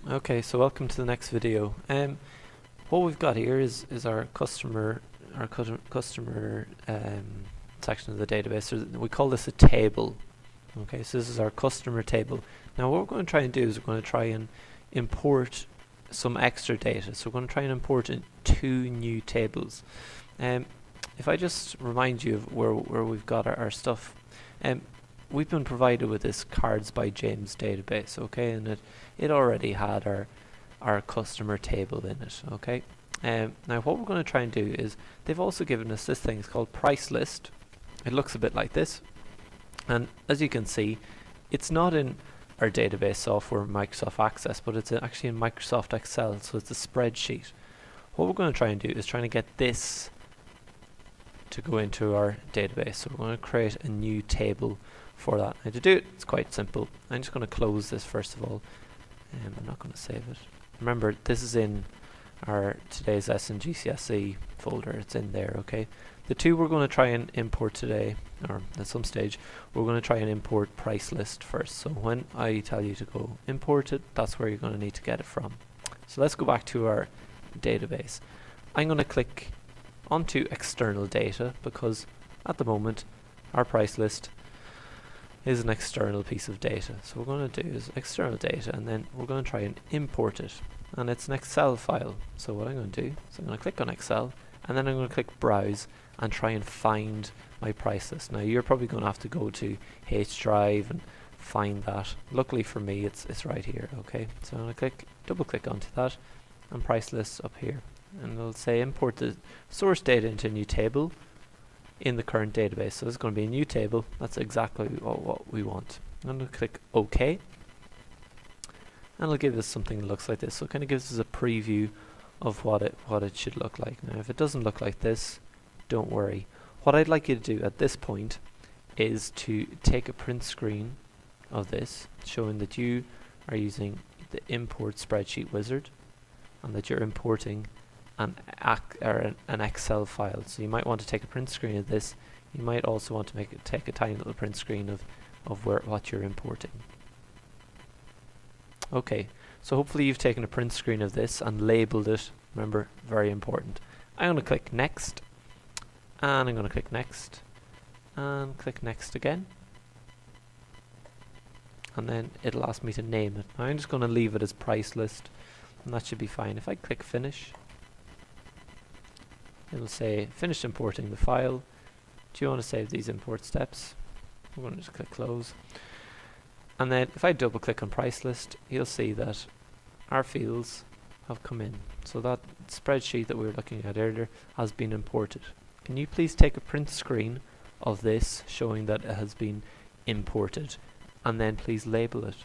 Okay, so welcome to the next video. What we've got here is our customer section of the database. So we call this a table. Okay, so this is our customer table. Now what we're going to try and do is we're going to try and import some extra data. So we're going to try and import in two new tables. If I just remind you of where we've got our stuff, we've been provided with this cards by James database, okay, and it already had our customer table in it, okay. Now what we're going to try and do is they've also given us this thing. It's called price list. It looks a bit like this, and as you can see, it's not in our database software Microsoft Access, but it's actually in Microsoft Excel, so it's a spreadsheet. What we're going to try and do is trying to get this to go into our database. So we're going to create a new table for that. Now to do it, it's quite simple. I'm just going to close this first of all. I'm not going to save it. Remember, this is in our today's SNGCSE folder. It's in there, okay? The two we're going to try and import today, or at some stage, we're going to try and import price list first. So when I tell you to go import it, that's where you're going to need to get it from. So let's go back to our database. I'm going to click onto external data because at the moment our price list is an external piece of data. So what we're going to do is external data, and then we're going to try and import it, and it's an Excel file. So what I'm going to do is I'm going to click on Excel, and then I'm going to click browse and try and find my price list. Now you're probably going to have to go to H drive and find that. Luckily for me it's right here, okay. So I'm going to double click onto that, and price lists up here, and it'll say import the source data into a new table in the current database. So this is going to be a new table. That's exactly what we want. I'm going to click OK, and it'll give us something that looks like this. So it kind of gives us a preview of what it should look like. Now if it doesn't look like this, don't worry. What I'd like you to do at this point is to take a print screen of this, showing that you are using the import spreadsheet wizard and that you're importing an Excel file. So you might want to take a print screen of this. You might also want to take a tiny little print screen of what you're importing. Okay, so hopefully you've taken a print screen of this and labeled it. Remember, very important. I'm going to click next, and I'm going to click next, and click next again, and then it'll ask me to name it. Now I'm just going to leave it as price list, and that should be fine. If I click finish, it'll say finished importing the file. Do you want to save these import steps? I'm going to just click close, and then if I double click on price list, you'll see that our fields have come in. So that spreadsheet that we were looking at earlier has been imported. Can you please take a print screen of this showing that it has been imported, and then please label it?